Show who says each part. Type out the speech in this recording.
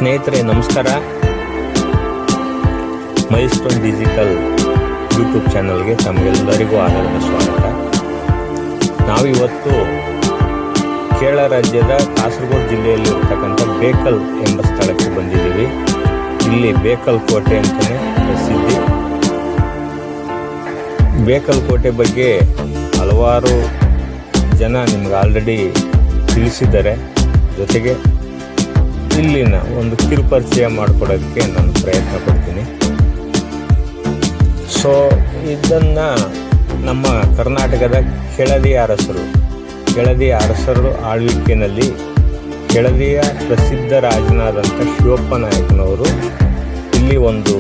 Speaker 1: ಸ್ನೇಹಿತರೆ ನಮಸ್ಕಾರ. Milestone digital YouTube ಚಾನಲ್ಗೆ ತಮಗೆಲ್ಲರಿಗೂ ಆಧಾರದ ಸ್ವಾಗತ. ನಾವಿವತ್ತು ಕೇರಳ ರಾಜ್ಯದ ಕಾಸರಗೋಡು ಜಿಲ್ಲೆಯಲ್ಲಿರ್ತಕ್ಕಂಥ ಬೇಕಲ್ ಎಂಬ ಸ್ಥಳಕ್ಕೆ ಬಂದಿದ್ದೀವಿ. ಇಲ್ಲಿ ಬೇಕಲ್ ಕೋಟೆ ಅಂತಲೇ ಪ್ರಸಿದ್ಧಿ. ಬೇಕಲ್ ಕೋಟೆ ಬಗ್ಗೆ ಹಲವಾರು ಜನ ನಿಮ್ಗೆ ಆಲ್ರೆಡಿ ತಿಳಿಸಿದ್ದಾರೆ. ಜೊತೆಗೆ ಇಲ್ಲಿನ ಒಂದು ಕಿರುಪರಿಚಯ ಮಾಡಿಕೊಡೋಕ್ಕೆ ನಾನು ಪ್ರಯತ್ನ ಪಡ್ತೀನಿ. ಸೊ ಇದನ್ನು ನಮ್ಮ ಕರ್ನಾಟಕದ ಕೆಳದಿಯ ಅರಸರು ಆಳ್ವಿಕೆಯಲ್ಲಿ ಕೆಳದಿಯ ಪ್ರಸಿದ್ಧ ರಾಜನಾದಂಥ ಶಿವಪ್ಪ ನಾಯಕನವರು ಇಲ್ಲಿ ಒಂದು